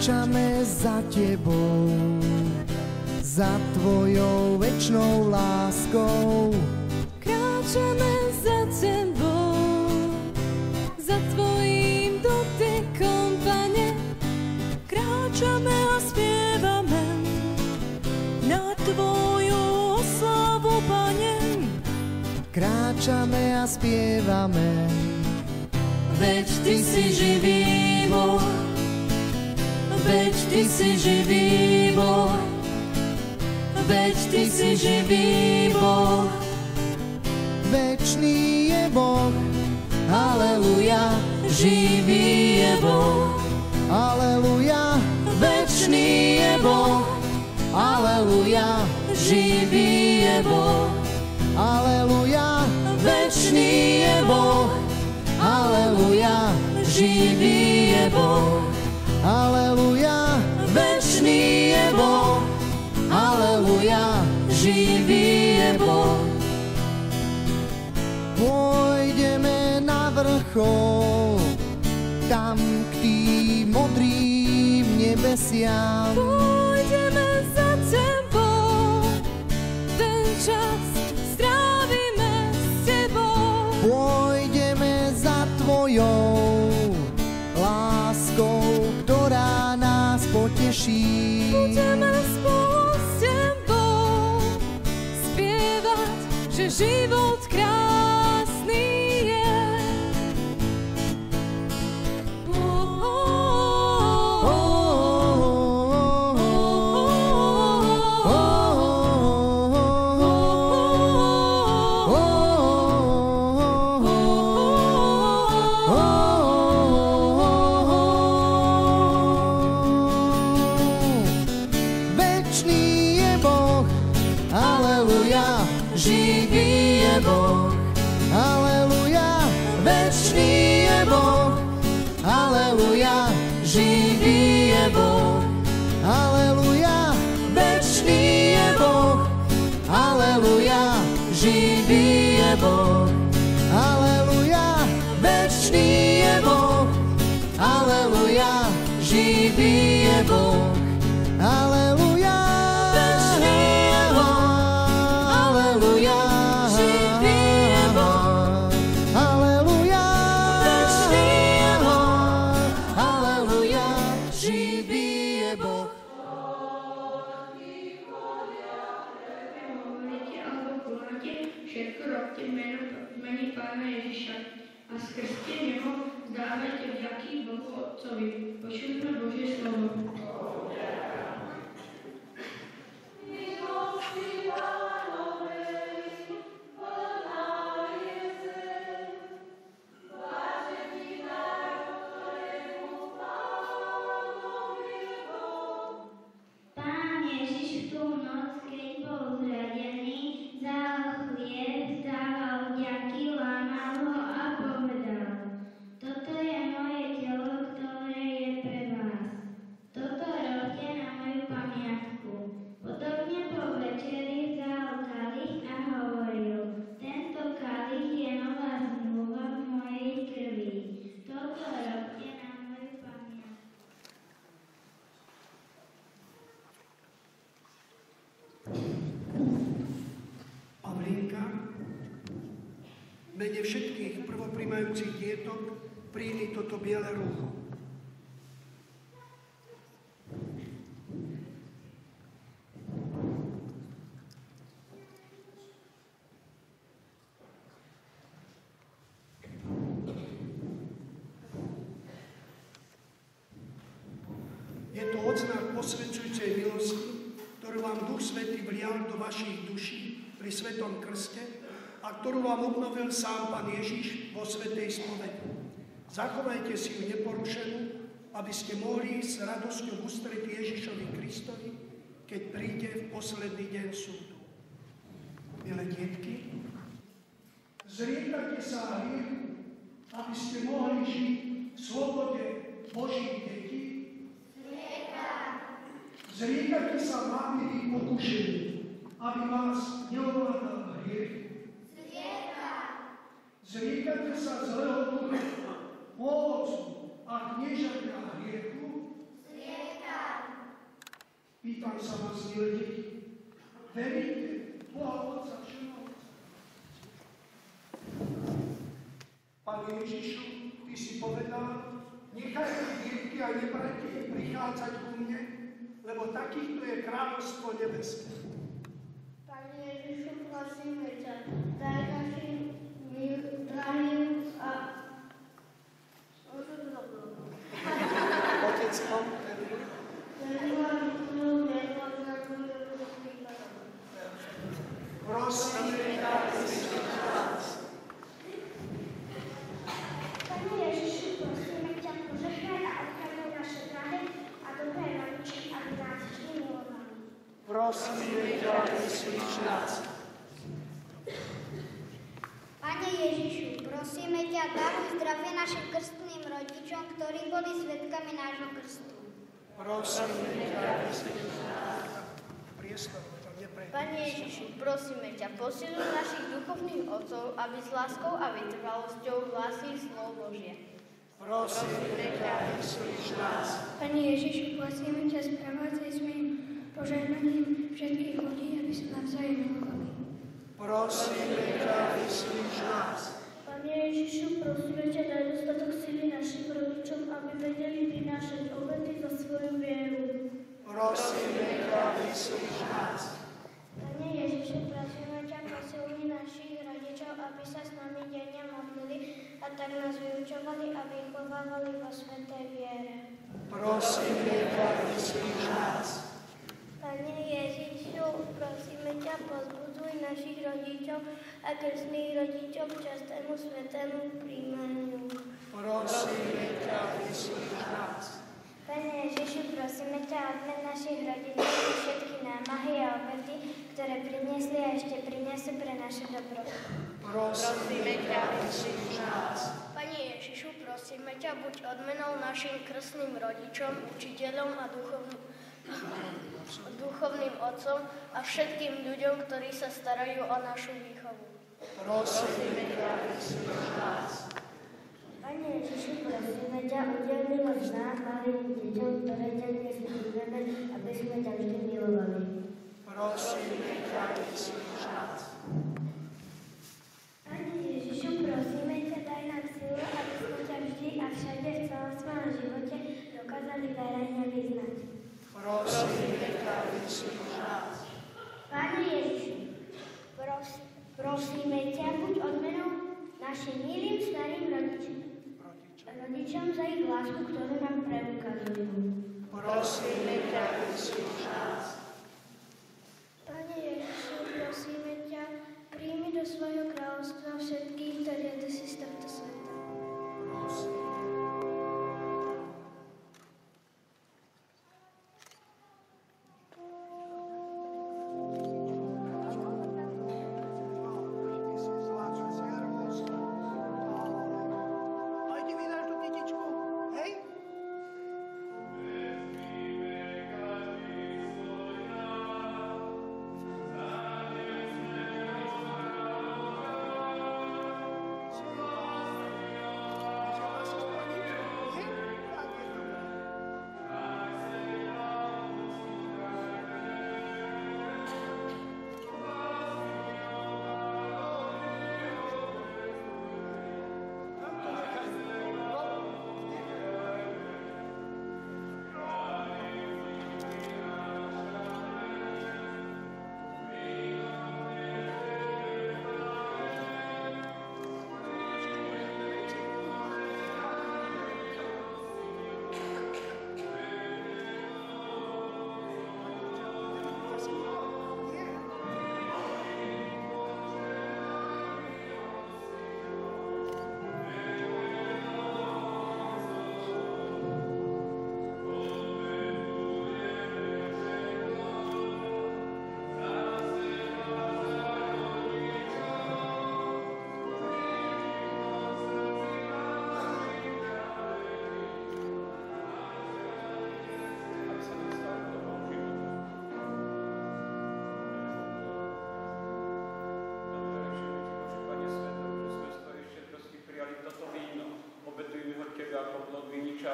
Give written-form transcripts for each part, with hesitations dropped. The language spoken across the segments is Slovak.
kráčame za tebou, za tvojou večnou láskou. Kráčame za tebou, za tvojím dotykom, Pane. Kráčame a spievame na tvoju oslavu, Pane. Kráčame a spievame, veď ty si živý Boh, veď ty si živý Boh, veď ty si živý Boh. večný je Boh, Aleluja, živý je Boh. aleluja, Večný je Boh, aleluja, živý je Boh. aleluja, Večný je Boh, aleluja, živý je Boh. aleluja, Večný je Boh, aleluja, živý je Boh. pôjdeme na vrchol, tam k tým modrým nebesiam. Pôjdeme za tebou, ten čas strávime s tebou. Pôjdeme za tvojou láskou, ktorá nás poteší. Budeme spolu s tebou spievať, že život krásny je. Večný je Boh, aleluja, Živý je Boh, aleluja, večný je Boh, aleluja, živý je Boh, aleluja, večný je Boh, aleluja, živý je Boh, aleluja, večný je Boh, aleluja, živý je Boh, aleluja, večný je Boh, aleluja, živý je Boh, aleluja, večný je Boh, aleluja, živý je Boh. Všetko robte v mene Pána Ježiša a skrz neho vzdávajte vďaky Bohu Otcovi. Počujme Božie slovo. Pán Ježiš v tú noc, keď bol zradený, vzal chlieb, vzdával vďaky, lámal ho a povedal: Toto je moje telo, ktoré je pre vás. Toto robte na moju pamiatku. Podobne po večeri vzal kalich a hovoril: Tento kalich je nová zmluva v mojej krvi. Toto robte na moju pamiatku. Pavlínka, v mene všetkých prvopríjmajúcich dietok príjmi toto biele rúcho. Je to odznak posvedzujúcej milosti, ktorú vám Duch Svätý vlial do vašich duší pri Svetom Krste a ktorú vám obnovil sám Pán Ježiš vo Svätej spovedi. Zachovajte si ju neporušenú, aby ste mohli ísť s radosťou v ústretí Ježišovi Kristovi, keď príde v posledný deň súdu. Milé dietky, zriekajte sa hriechu, aby ste mohli žiť v slobode Božích detí. Zriekajte sa mámivých pokušení, aby vás neovládal hriech. Zriekajte sa zlého ducha, pôvodcu a kniežaťa hriechu. Pýtam sa vás, milé deti, veríte Boha Otca Všemovca? Pane Ježišu, Ty si povedal, nechajte dieťky a nebrajte prichádzať ku mne, lebo takýchto je kráľovstvo nebeské. Pane Ježišu, prosíme ťa, daj našim drahým a... Oteckom, prosíme ťa, Pane Ježišu, prosíme ťa, požehnaj a ochraňuj naše drahé a dobré rodiče, aby nás vždy milovali. prosíme ťa, vyslíš nás. Pane Ježišu, prosíme ťa, daruj zdravie našim krstným rodičom, ktorí boli svedkami nášho krstu. Prosíme ťa, vyslíš nás. Priestor, to neprejde. Pane Ježišu, prosíme ťa, posiluj našich duchovných otcov, aby s láskou a vytrvalosťou hlásili slovo Božie. Prosíme ťa, vyslíš nás. Pane Ježišu, prosíme ťa, sprevádzaj svojim požehnaním všetkých ľudí, aby sa navzájem milovali. Prosíme ťa, vyslíš nás. Pane Ježišu, prosíme ťa, daj dostatok sily našim rodičom, aby vedeli prinášať obety za svoju vieru. Prosíme ťa, vyslíš nás. Pane Ježišu, prosíme ťa, posiluj našich rodičov, aby sa s nami denne modlili a tak nás vyučovali a vychovávali vo svätej viere. Prosíme ťa, vyslíš nás. Pane Ježišu, prosíme ťa, pozbudzuj našich rodičov a krstných rodičov k častému svätému príjmaniu. Prosíme ťa, vyslíš nás. Pane Ježišu, prosíme ťa, odmen našich rodičov všetky námahy a obety, ktoré priniesli a ešte prinesú pre naše dobro. Prosíme ťa, vyslíš nás. Pane Ježišu, prosíme ťa, buď odmenou našim krstným rodičom, učiteľom a duchovným otcom a všetkým ľuďom, ktorí sa starajú o našu výchovu. Prosíme ťa, vyslíš nás. Pane Ježišu, prosíme ťa, udel milosť nám, malým deťom, ktoré ťa dnes milujeme, aby sme ťa vždy milovali. Prosíme ťa, vyslíš nás. Pane Ježišu, prosíme ťa, daj nám silu, aby sme ťa vždy a všade v celom svojom živote dokázali verejne vyznať. Prosíme ťa, vyslíš nás. Pane Ježišu, prosíme ťa, buď odmenou našim milým starým rodičom za ich lásku, ktorú nám preukazujú. Prosíme ťa, vyslíš nás. Pane Ježišu, prosíme ťa, príjmi do svojho kráľovstva všetkých, ktorí si z tohto sveta.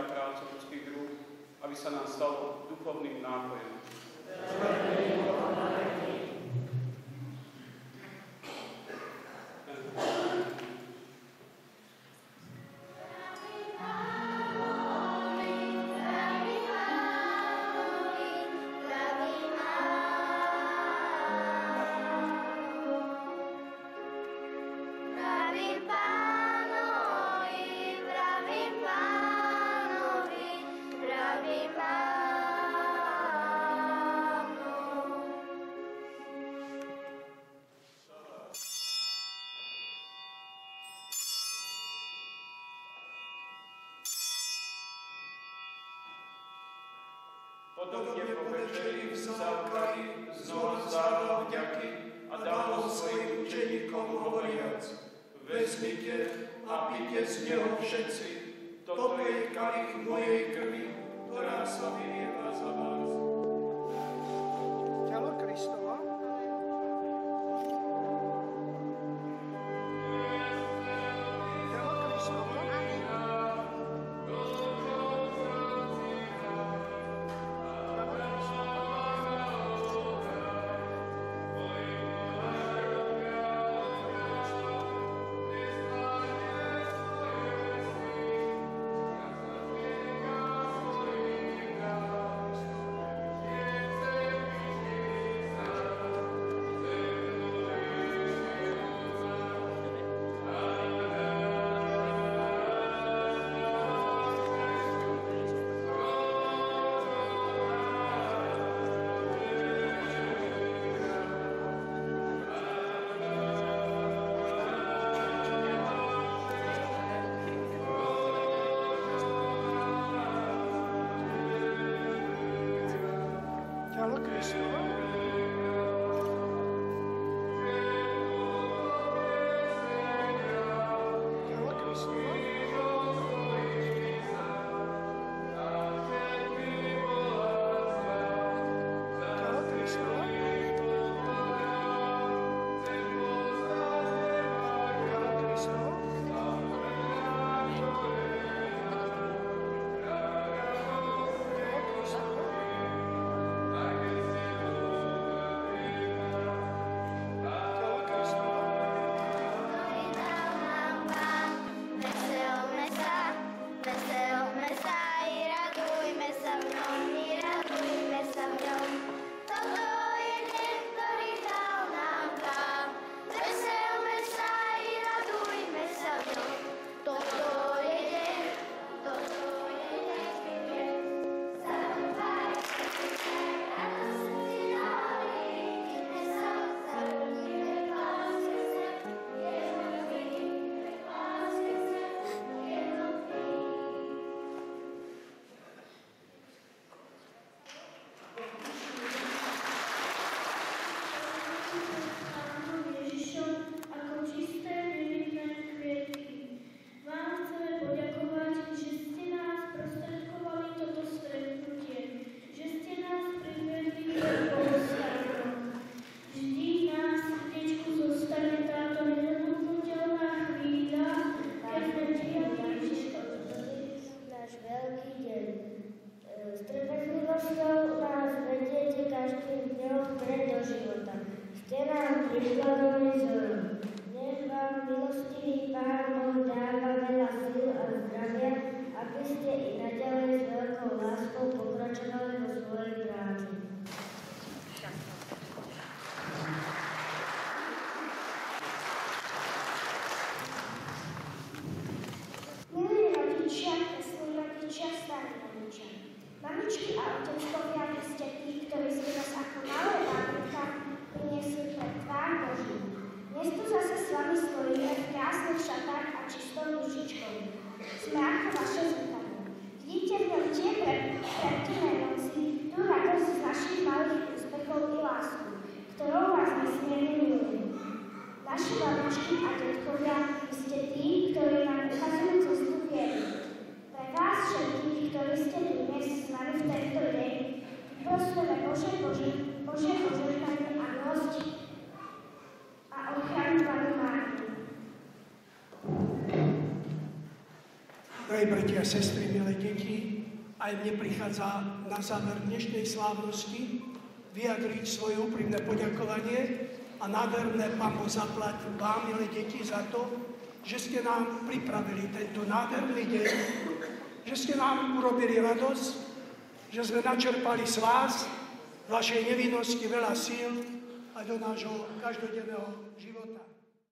a prácu ľudských rúk, aby sa nám stalo duchovným nápojom. Podobne po večeri vzal kalich, znova vzdával vďaky a dal ho svojim učeníkom hovoriac: Vezmite a pite z neho všetci. Toto je kalich mojej krvi, ktorá sa vylieva za vás. Telo Kristova. Telo Kristova. Telo Kristova. Telo Kristova. Telo Kristova. Telo Kristova. Veselme sa i radujme sa v ňom, Toto je deň, ktorý dal nám Pán. Veselme sa i radujme sa v ňom. Toto je deň, keď zaruvaj, radosť si horí, vesel sa rodíme, láske se, jednotný, láske se, jednotný. Pánom Ježišom ako čisté nevinné kvietky. Vám chceme poďakovať, že ste nás prostredkovali toto stretnutie, že ste nás priviedli k bohoslužbám. Vždy nám v srdiečku zostane táto nezabudnutelná chvíľa, keď sme prijali Ježiško. Náš veľký deň. S trpezlivosťou nás vediete každým dňom vpred do života. Ste nám príkladom i vzorom. Nech vám milostivý Pán Boh dáva veľa síl a zdravia, aby ste i naďalej s veľkou láskou pokračovali vo svojej práci. Milí rodičia, teslí rodičia, starí rodičia. Mamičky a oteckovia, vy ste tí, ktorí ste nás ako malé bábätka priniesli pred tvár Boží. Dnes tu zase s vami stojíme v krásnych šatách a čistou dušičkou. Sme ako vaše zrkadlo. Vidíte v ňom tie preptené noci, tú radosť z našich malých úspechov i lásku, ktorou vás nesmierne milujeme. Naši babičky a detkovia, vy ste tí, ktorí nám ukazujú cestu viery. Pre vás všetkých, ktorí ste tu dnes s nami v tento deň, prosíme Božie požehnanie a milosť a ochranu Panny Márii. Drahí bratia a sestry, milé deti, aj mne prichádza na záver dnešnej slávnosti vyjadriť svoje úprimné poďakovanie a nádherné Pán Boh zaplať vám, milé deti, za to, že ste nám pripravili tento nádherný deň, že ste nám urobili radosť, že sme načerpali z vás, vašej nevinnosti veľa síl a do nášho každodenného života.